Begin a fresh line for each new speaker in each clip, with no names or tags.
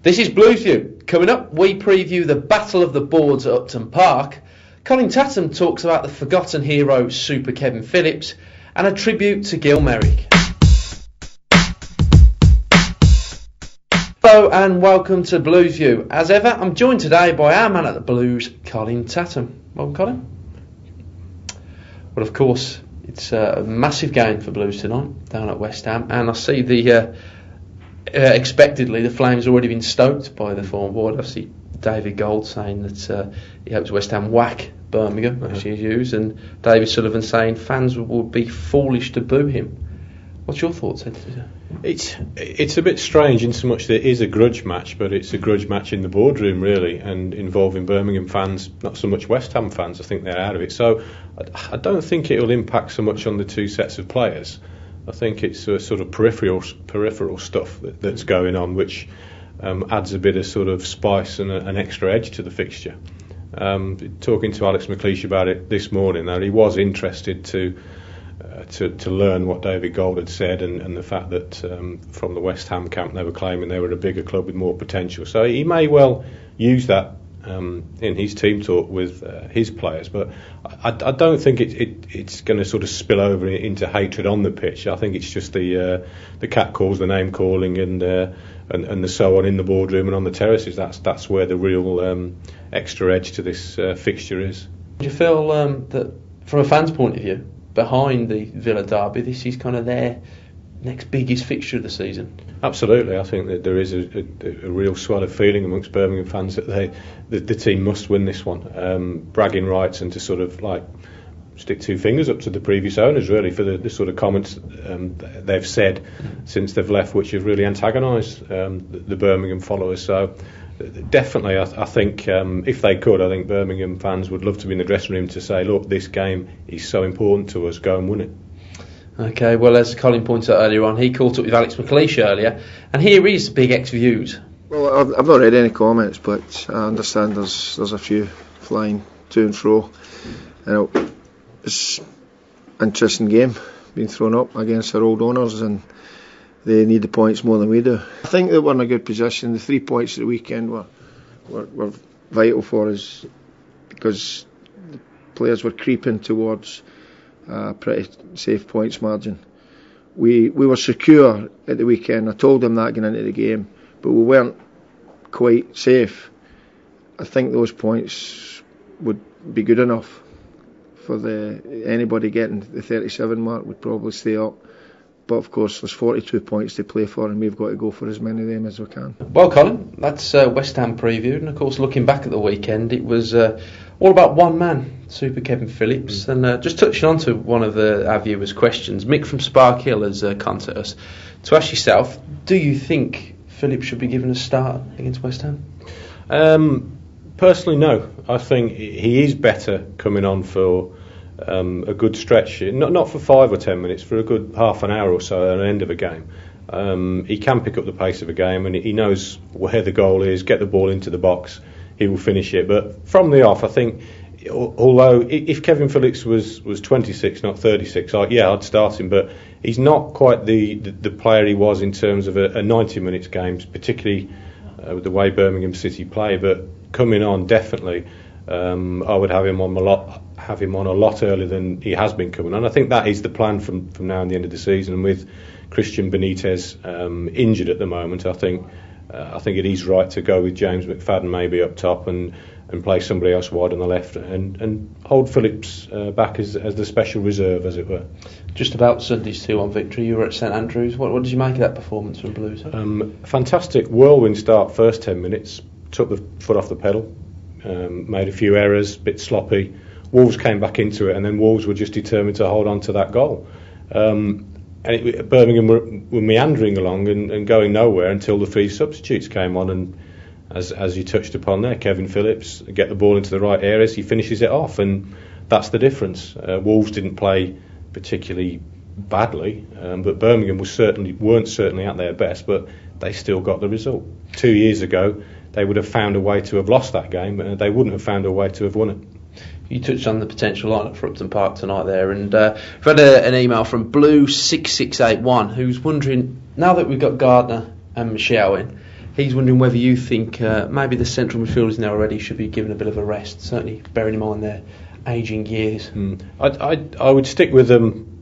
This is Blues View. Coming up, we preview the Battle of the Boards at Upton Park. Colin Tattum talks about the forgotten hero Super Kevin Phillips and a tribute to Gil Merrick. Hello and welcome to Blues View. As ever, I'm joined today by our man at the Blues, Colin Tattum. Welcome, Colin. Well, of course, it's a massive game for Blues tonight down at West Ham, and I see expectedly the Flames already been stoked by the form board. I see David Gold saying that he hopes West Ham whack Birmingham, as he's used, and David Sullivan saying fans would be foolish to boo him. What's your thoughts, Ed?
It's a bit strange in so much that it is a grudge match, but it's a grudge match in the boardroom really, and involving Birmingham fans, not so much West Ham fans. I think they're out of it, so I don't think it will impact so much on the two sets of players. I think it's a sort of peripheral stuff that's going on, which adds a bit of sort of spice and an extra edge to the fixture. Talking to Alex McLeish about it this morning, though, he was interested to learn what David Gold had said and the fact that from the West Ham camp they were claiming they were a bigger club with more potential. So he may well use that in his team talk with his players, but I don't think it's going to sort of spill over into hatred on the pitch. I think it's just the cat calls, the name calling, and the so on in the boardroom and on the terraces. That's where the real extra edge to this fixture is.
Do you feel that, from a fan's point of view, behind the Villa derby, this is kind of their next biggest fixture of the season?
Absolutely. I think that there is a real swell of feeling amongst Birmingham fans that the team must win this one. Bragging rights, and to sort of like stick two fingers up to the previous owners really for the sort of comments they've said since they've left, which have really antagonised the Birmingham followers. So definitely I think if they could, I think Birmingham fans would love to be in the dressing room to say, look, this game is so important to us, go and win it.
Okay, well, as Colin pointed out earlier on, he caught up with Alex McLeish earlier, and here is Big X Views.
Well, I've not read any comments, but I understand there's a few flying to and fro. It's an interesting game being thrown up against our old owners, and they need the points more than we do. I think that we're in a good position. The 3 points at the weekend were vital for us because the players were creeping towards a pretty safe points margin. We were secure at the weekend. I told them that going into the game, but we weren't quite safe. I think those points would be good enough for anybody getting the 37 mark would probably stay up. But of course there's 42 points to play for, and we've got to go for as many of them as we can.
Well, Colin, that's West Ham previewed, and of course looking back at the weekend, it was all about one man, Super Kevin Phillips. And just touching on to one of our viewers' questions, Mick from Spark Hill has contacted us to ask yourself, do you think Phillips should be given a start against West Ham?
Personally, no. I think he is better coming on for a good stretch, not for 5 or 10 minutes, for a good half an hour or so at the end of a game. He can pick up the pace of a game, and he knows where the goal is, get the ball into the box, he will finish it. But from the off, I think, although if Kevin Phillips was 26, not 36, I'd start him, but he's not quite the player he was in terms of a 90 minutes game, particularly with the way Birmingham City play. But coming on, definitely, I would have him on a lot earlier than he has been coming on. I think that is the plan from now and the end of the season. And with Christian Benitez injured at the moment, I think it is right to go with James McFadden maybe up top and play somebody else wide on the left and hold Phillips back as the special reserve, as it were. Just about Sunday's 2-1 victory, you were at St Andrews. What did you make of that performance from Blues? Fantastic whirlwind start, first 10 minutes, took the foot off the pedal, made a few errors, a bit sloppy. Wolves came back into it, and then Wolves were just determined to hold on to that goal. Birmingham were meandering along and going nowhere until the 3 substitutes came on, and as you touched upon there, Kevin Phillips get the ball into the right areas, he finishes it off, and that's the difference. Wolves didn't play particularly badly, but Birmingham weren't certainly at their best, but they still got the result. 2 years ago, they would have found a way to have lost that game, but they wouldn't have found a way to have won it.
You touched on the potential lineup for Upton Park tonight there, and we've had an email from Blue6681 who's wondering, now that we've got Gardner and Michelle in, he's wondering whether you think maybe the central midfielders now already should be given a bit of a rest, certainly bearing in mind their ageing years.
I would stick with them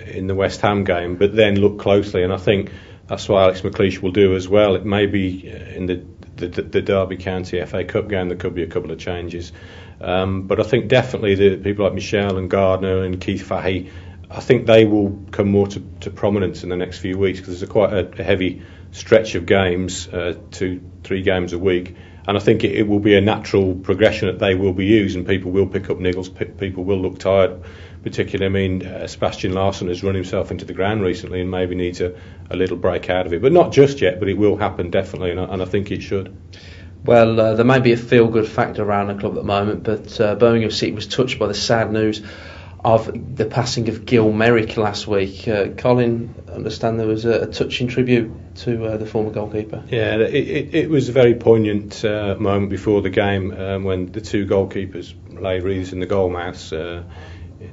in the West Ham game, but then look closely, and I think that's what Alex McLeish will do as well. It may be in the Derby County FA Cup game there could be a couple of changes, but I think definitely the people like Michelle and Gardner and Keith Fahey, I think they will come more to prominence in the next few weeks, because there's quite a heavy stretch of games, 2-3 games a week, and I think it will be a natural progression that they will be used, and people will pick up niggles, people will look tired. Particularly, Sebastian Larsson has run himself into the ground recently and maybe needs a little break out of it. But not just yet, but it will happen definitely, and I think it should.
Well, there may be a feel-good factor around the club at the moment, but Birmingham City was touched by the sad news of the passing of Gil Merrick last week. Colin, I understand there was a touching tribute to the former goalkeeper.
Yeah, it was a very poignant moment before the game when the two goalkeepers lay wreaths in the goal mouths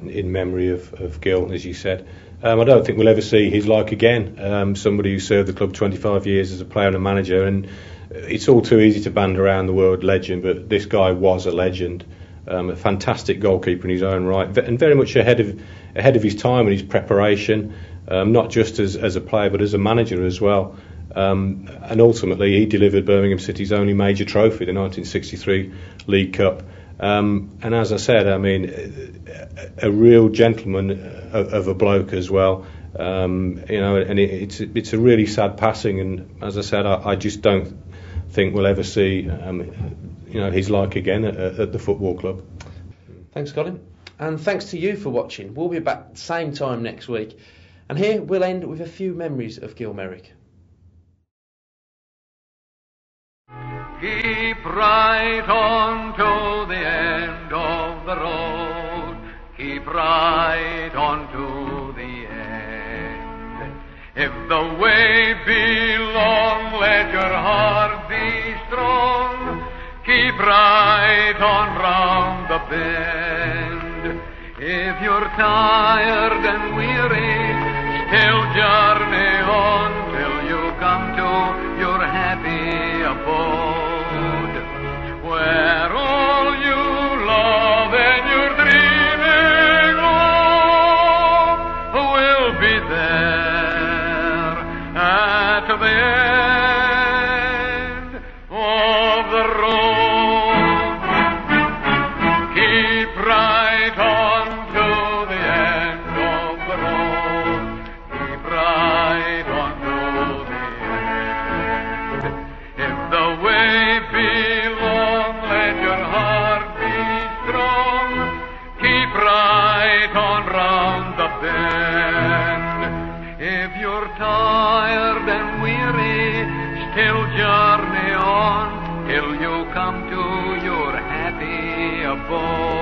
in memory of Gil, as you said. I don't think we'll ever see his like again. Somebody who served the club 25 years as a player and a manager, and it's all too easy to band around the word legend, but this guy was a legend. A fantastic goalkeeper in his own right, and very much ahead of his time and his preparation, not just as a player but as a manager as well. And ultimately, he delivered Birmingham City's only major trophy, the 1963 League Cup. And as I said, a real gentleman of a bloke as well. And it's a really sad passing. And as I said, I just don't think we'll ever see his like again at the football club.
Thanks, Colin, and thanks to you for watching. We'll be back same time next week, and here we'll end with a few memories of Gil Merrick.
Keep right on to the end of the road. Keep right on to the end. If the way be long, let your heart be strong. Keep right on round the bend. If you're tired and weary, still journey on till you come to your happy abode, where all you love and you're dreaming of will be there at the end of the road. Keep right on to the end of the road. Keep right on to the end. If the way be long, let your heart be strong. Keep right on round the bend. If you're tired and weary, still journey on till you come to your happy abode.